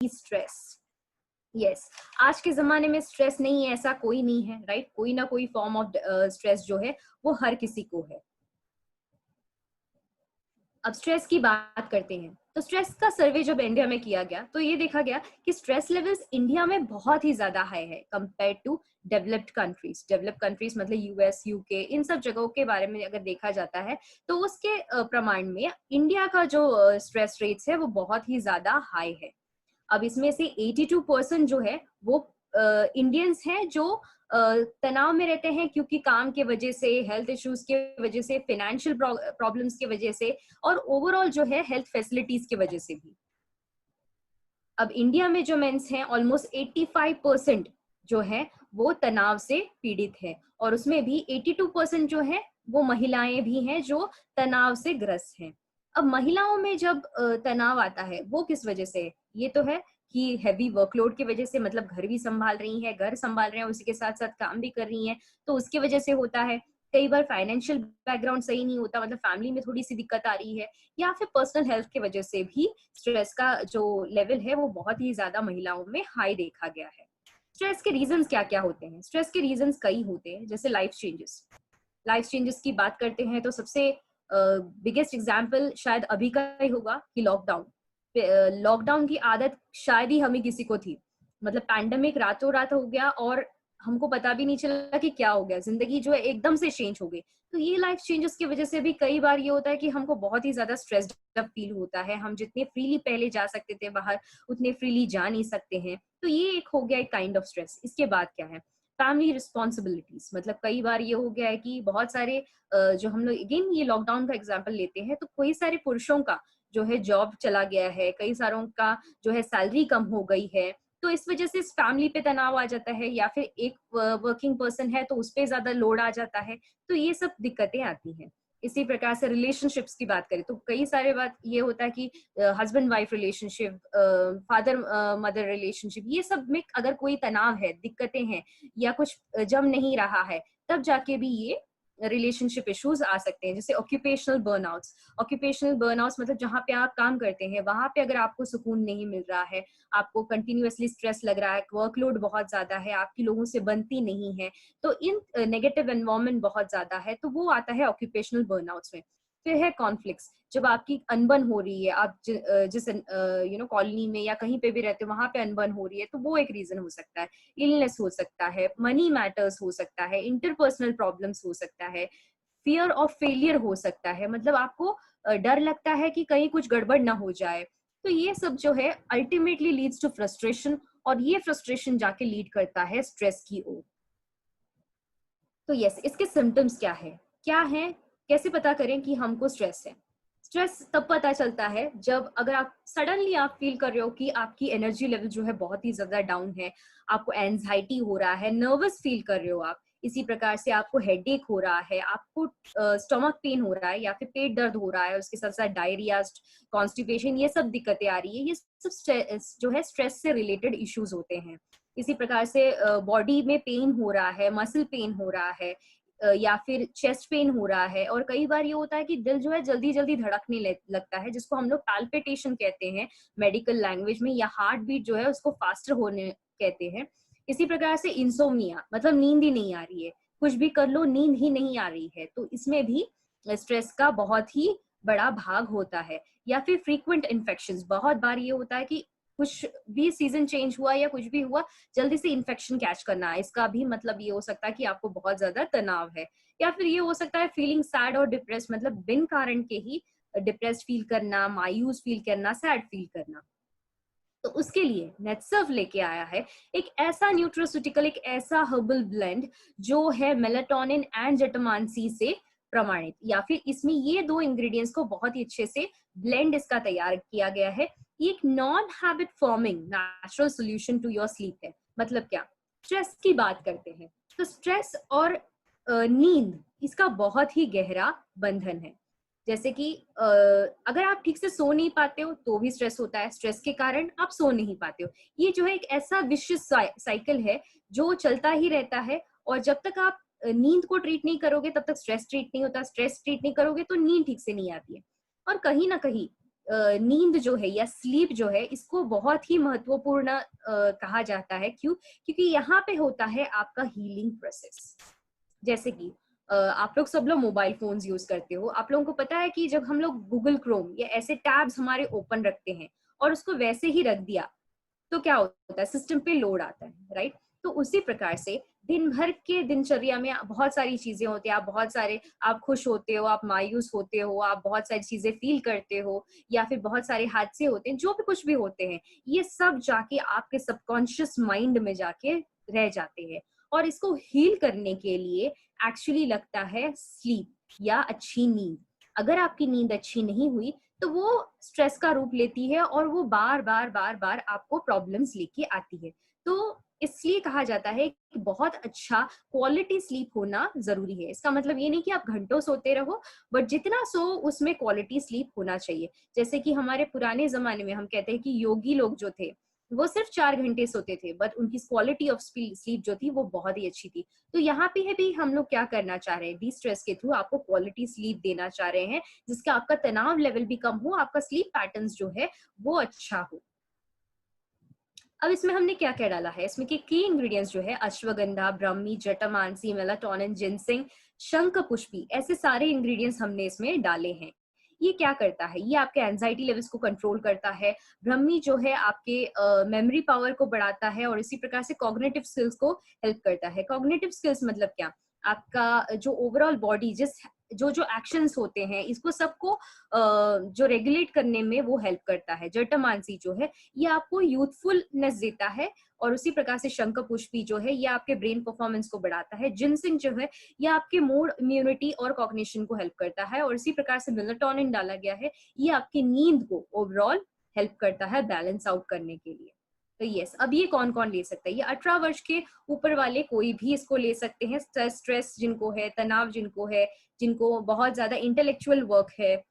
कि stress, yes, आज के जमाने में स्ट्रेस नहीं है ऐसा कोई नहीं है, राइट? कोई ना कोई फॉर्म ऑफ स्ट्रेस जो है वो हर किसी को है। अब स्ट्रेस की बात करते हैं, तो स्ट्रेस का सर्वे जब इंडिया में किया गया तो ये देखा गया कि स्ट्रेस लेवल्स इंडिया में बहुत ही ज्यादा हाई है compare to developed countries. Developed countries मतलब यूएस, यूके, इन सब जगहों के बारे में अगर देखा जाता है तो उसके प्रमाण में इंडिया का जो स्ट्रेस रेट्स है वो बहुत ही ज्यादा हाई है। अब इसमें से 82% जो है वो इंडियंस हैं जो तनाव में रहते हैं, क्योंकि काम के वजह से, हेल्थ इश्यूज के वजह से, फाइनेंशियल प्रॉब्लम्स की वजह से, और ओवरऑल जो है हेल्थ फैसिलिटीज की वजह से भी। अब इंडिया में जो मेंस हैं ऑलमोस्ट 85% जो है वो तनाव से पीड़ित है, और उसमें भी 82% जो है वो महिलाएं भी हैं जो तनाव से ग्रस्त हैं। अब महिलाओं में जब तनाव आता है वो किस वजह से? ये तो है कि हैवी वर्कलोड की वजह से, मतलब घर भी संभाल रही हैं, घर संभाल रहे हैं, उसी के साथ साथ काम भी कर रही हैं, तो उसकी वजह से होता है। कई बार फाइनेंशियल बैकग्राउंड सही नहीं होता, मतलब फैमिली में थोड़ी सी दिक्कत आ रही है, या फिर पर्सनल हेल्थ की वजह से भी स्ट्रेस का जो लेवल है वो बहुत ही ज्यादा महिलाओं में हाई देखा गया है। स्ट्रेस के रीजंस क्या क्या होते हैं? स्ट्रेस के रीजंस कई होते हैं, जैसे लाइफ चेंजेस। लाइफ चेंजेस की बात करते हैं तो सबसे बिगेस्ट एग्जांपल शायद अभी का ही होगा कि लॉकडाउन। लॉकडाउन की आदत शायद ही हमें किसी को थी, मतलब पैंडेमिक रातों रात हो गया और हमको पता भी नहीं चला कि क्या हो गया, जिंदगी जो है एकदम से चेंज हो गई। तो ये लाइफ चेंजेस की वजह से भी कई बार ये होता है कि हमको बहुत ही ज्यादा स्ट्रेस्ड फील होता है। हम जितने फ्रीली पहले जा सकते थे बाहर, उतने फ्रीली जा नहीं सकते हैं, तो ये एक हो गया एक काइंड ऑफ स्ट्रेस। इसके बाद क्या है? फैमिली रिस्पॉन्सिबिलिटीज, मतलब कई बार ये हो गया है कि बहुत सारे जो हम लोग अगेन ये लॉकडाउन का एग्जाम्पल लेते हैं, तो कई सारे पुरुषों का जो है जॉब चला गया है, कई सारों का जो है सैलरी कम हो गई है, तो इस वजह से इस फैमिली पे तनाव आ जाता है, या फिर एक वर्किंग पर्सन है तो उस पर ज्यादा लोड आ जाता है, तो ये सब दिक्कतें आती हैं। इसी प्रकार से रिलेशनशिप्स की बात करें तो कई सारे बात ये होता है कि husband wife relationship, father mother relationship, ये सब में अगर कोई तनाव है, दिक्कतें हैं, या कुछ जम नहीं रहा है, तब जाके भी ये रिलेशनशिप इश्यूज आ सकते हैं। जैसे ऑक्यूपेशनल बर्नआउट्स। ऑक्यूपेशनल बर्नआउट्स मतलब जहाँ पे आप काम करते हैं वहां पे अगर आपको सुकून नहीं मिल रहा है, आपको कंटिन्यूअसली स्ट्रेस लग रहा है, वर्कलोड बहुत ज्यादा है, आपकी लोगों से बनती नहीं है, तो इन नेगेटिव एनवायरमेंट बहुत ज्यादा है, तो वो आता है ऑक्यूपेशनल बर्नआउट्स में। फिर है कॉन्फ्लिक्ट्स। जब आपकी अनबन हो रही है, आप जिस कॉलोनी में या कहीं पे भी रहते हो वहां पे अनबन हो रही है, तो वो एक रीजन हो सकता है। इलनेस हो सकता है, मनी मैटर्स हो सकता है, इंटरपर्सनल प्रॉब्लम्स हो सकता है, फियर ऑफ फेलियर हो सकता है, मतलब आपको डर लगता है कि कहीं कुछ गड़बड़ ना हो जाए। तो ये सब जो है अल्टीमेटली लीड्स टू फ्रस्ट्रेशन, और ये फ्रस्ट्रेशन जाके लीड करता है स्ट्रेस की ओर। तो यस, इसके सिम्टम्स क्या है, क्या है, कैसे पता करें कि हमको स्ट्रेस है? स्ट्रेस तब पता चलता है जब अगर आप सडनली आप फील कर रहे हो कि आपकी एनर्जी लेवल जो है बहुत ही ज्यादा डाउन है, आपको एंजाइटी हो रहा है, नर्वस फील कर रहे हो आप, इसी प्रकार से आपको हेडेक हो रहा है, आपको स्टमक पेन हो रहा है, या फिर पेट दर्द हो रहा है, उसके साथ साथ डायरिया, कॉन्स्टिपेशन, ये सब दिक्कतें आ रही है, ये सब जो है स्ट्रेस से रिलेटेड इश्यूज होते हैं। इसी प्रकार से बॉडी में पेन हो रहा है, मसल पेन हो रहा है, या फिर चेस्ट पेन हो रहा है, और कई बार ये होता है कि दिल जो है जल्दी जल्दी धड़कने लगता है, जिसको हम लोग पैल्पिटेशन कहते हैं मेडिकल लैंग्वेज में, या हार्ट बीट जो है उसको फास्टर होने कहते हैं। इसी प्रकार से इंसोम्निया, मतलब नींद ही नहीं आ रही है, कुछ भी कर लो नींद ही नहीं आ रही है, तो इसमें भी स्ट्रेस का बहुत ही बड़ा भाग होता है। या फिर फ्रीक्वेंट इन्फेक्शंस, बहुत बार ये होता है कि कुछ भी सीजन चेंज हुआ या कुछ भी हुआ, जल्दी से इन्फेक्शन कैच करना, इसका भी मतलब ये हो सकता है कि आपको बहुत ज्यादा तनाव है। या फिर ये हो सकता है फीलिंग सैड और डिप्रेस, मतलब बिन कारण के ही डिप्रेस्ड फील करना, मायूस फील करना, सैड फील करना। तो उसके लिए नेटसर्व लेके आया है एक ऐसा न्यूट्रोस्यूटिकल, एक ऐसा हर्बल ब्लेंड जो है मेलाटोनिन एंड जटमांसी से प्रमाणित, या फिर इसमें ये दो इंग्रेडिएंट्स को बहुत ही अच्छे से ब्लेंड इसका तैयार किया गया है। ये एक non habit forming natural solution to your sleep है। मतलब क्या? स्ट्रेस की बात करते हैं तो स्ट्रेस और नींद, इसका बहुत ही गहरा बंधन है। जैसे कि अगर आप ठीक से सो नहीं पाते हो तो भी स्ट्रेस होता है, स्ट्रेस के कारण आप सो नहीं पाते हो। ये जो है एक ऐसा विशिष्ट साइकिल है जो चलता ही रहता है, और जब तक आप नींद को ट्रीट नहीं करोगे तब तक स्ट्रेस ट्रीट नहीं होता, स्ट्रेस ट्रीट नहीं करोगे तो नींद ठीक से नहीं आती है। और कहीं ना कहीं नींद जो है या स्लीप जो है इसको बहुत ही महत्वपूर्ण कहा जाता है। क्यों? क्योंकि यहाँ पे होता है आपका हीलिंग प्रोसेस। जैसे कि आप लोग सब लोग मोबाइल फोन्स यूज करते हो, आप लोगों को पता है कि जब हम लोग गूगल क्रोम या ऐसे टैब्स हमारे ओपन रखते हैं और उसको वैसे ही रख दिया तो क्या होता है, सिस्टम पे लोड आता है, राइट? तो उसी प्रकार से दिन भर के दिनचर्या में बहुत सारी चीजें होती है, आप खुश होते हो, आप मायूस होते हो, आप बहुत सारी चीजें फील करते हो, या फिर बहुत सारे हादसे होते हैं, जो भी कुछ भी होते हैं, ये सब जाके आपके सबकॉन्शियस माइंड में जाके रह जाते हैं। और इसको हील करने के लिए एक्चुअली लगता है स्लीप या अच्छी नींद। अगर आपकी नींद अच्छी नहीं हुई तो वो स्ट्रेस का रूप लेती है और वो बार बार बार बार आपको प्रॉब्लम्स लेके आती है। तो इसलिए कहा जाता है कि बहुत अच्छा क्वालिटी स्लीप होना जरूरी है। इसका मतलब ये नहीं कि आप घंटों सोते रहो, बट जितना सो उसमें क्वालिटी स्लीप होना चाहिए। जैसे कि हमारे पुराने जमाने में हम कहते हैं कि योगी लोग जो थे वो सिर्फ 4 घंटे सोते थे, बट उनकी क्वालिटी ऑफ स्लीप जो थी वो बहुत ही अच्छी थी। तो यहाँ पे है भी हम लोग क्या करना चाह रहे हैं, डी स्ट्रेस के थ्रू आपको क्वालिटी स्लीप देना चाह रहे हैं, जिसका आपका तनाव लेवल भी कम हो, आपका स्लीप पैटर्न्स जो है वो अच्छा हो। अब इसमें हमने क्या क्या डाला है, इसमें के की इंग्रेडिएंट्स जो है अश्वगंधा, ब्राह्मी, जटामांसी, मेलाटोनिन, जिनसिंग, शंख पुष्पी, ऐसे सारे इंग्रेडिएंट्स हमने इसमें डाले हैं। ये क्या करता है, ये आपके एंजाइटी लेवल्स को कंट्रोल करता है। ब्रह्मी जो है आपके मेमोरी पावर को बढ़ाता है और इसी प्रकार से कॉग्निटिव स्किल्स को हेल्प करता है। कॉग्निटिव स्किल्स मतलब क्या, आपका जो ओवरऑल बॉडी जो जो एक्शंस होते हैं इसको सबको जो रेगुलेट करने में वो हेल्प करता है। जटामांसी जो है ये आपको यूथफुलनेस देता है और उसी प्रकार से शंख पुष्पी जो है ये आपके ब्रेन परफॉर्मेंस को बढ़ाता है। जिनसिंग जो है ये आपके मूड, इम्यूनिटी और कॉग्निशन को हेल्प करता है और इसी प्रकार से मेलाटोनिन डाला गया है, ये आपकी नींद को ओवरऑल हेल्प करता है बैलेंस आउट करने के लिए। तो यस, अब ये कौन कौन ले सकता है, ये 18 वर्ष के ऊपर वाले कोई भी इसको ले सकते हैं। स्ट्रेस जिनको है, तनाव जिनको है, जिनको बहुत ज्यादा इंटेलेक्चुअल वर्क है,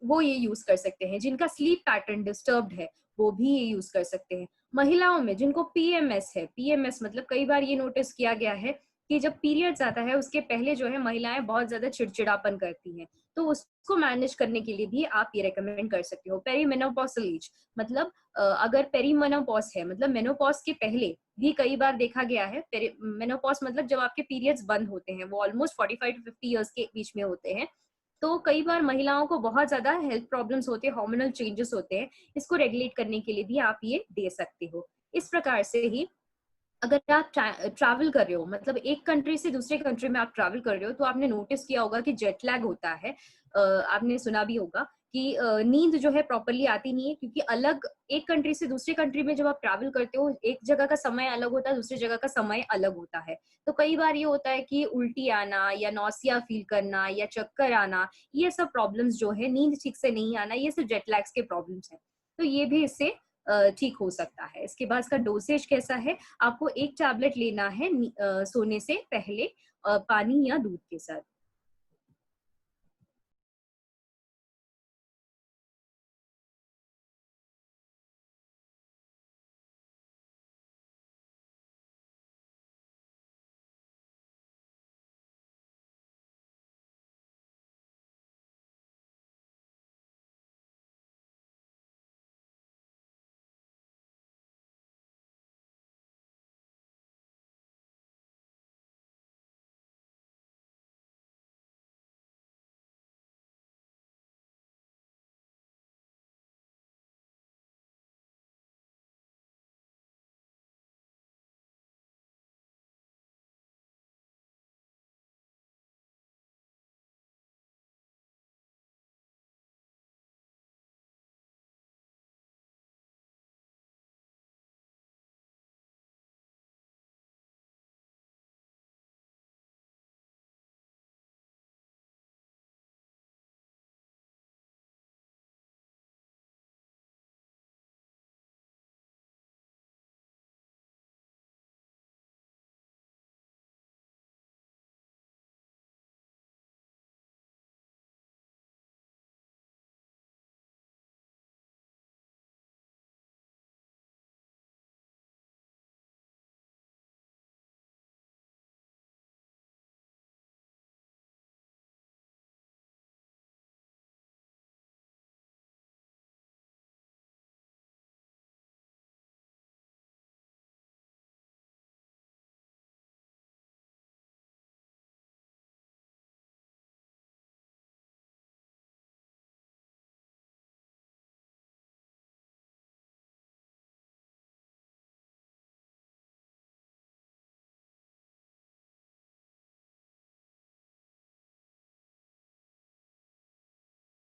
वो ये यूज कर सकते हैं। जिनका स्लीप पैटर्न डिस्टर्ब्ड है वो भी ये यूज कर सकते हैं। महिलाओं में जिनको पीएमएस है, पीएमएस मतलब कई बार ये नोटिस किया गया है कि जब पीरियड्स आता है उसके पहले जो है महिलाएं बहुत ज्यादा चिड़चिड़ापन करती हैं, तो उसको मैनेज करने के लिए भी आप ये रेकमेंड कर सकते हो। पेरीमेनोपॉसल एज मतलब अगर पेरीमेनोपॉज है, मतलब मेनोपॉज के पहले भी कई बार देखा गया है, मेनोपॉज मतलब जब आपके पीरियड्स बंद होते हैं, वो ऑलमोस्ट 45 to 50 ईयर्स के बीच में होते हैं, तो कई बार महिलाओं को बहुत ज्यादा हेल्थ प्रॉब्लम्स होते हैं, हार्मोनल चेंजेस होते हैं, इसको रेगुलेट करने के लिए भी आप ये दे सकते हो। इस प्रकार से ही अगर आप ट्रैवल कर रहे हो, मतलब एक कंट्री से दूसरे कंट्री में आप ट्रैवल कर रहे हो, तो आपने नोटिस किया होगा कि जेट लैग होता है। आपने सुना भी होगा कि नींद जो है प्रॉपरली आती नहीं है, क्योंकि अलग एक कंट्री से दूसरे कंट्री में जब आप ट्रैवल करते हो, एक जगह का समय अलग होता है, दूसरी जगह का समय अलग होता है। तो कई बार ये होता है कि उल्टी आना या नौसिया फील करना या चक्कर आना, ये सब प्रॉब्लम्स जो है, नींद ठीक से नहीं आना, ये सब जेट लैग्स के प्रॉब्लम्स हैं। तो ये भी इससे ठीक हो सकता है। इसके बाद इसका डोसेज कैसा है, आपको एक टैबलेट लेना है सोने से पहले पानी या दूध के साथ।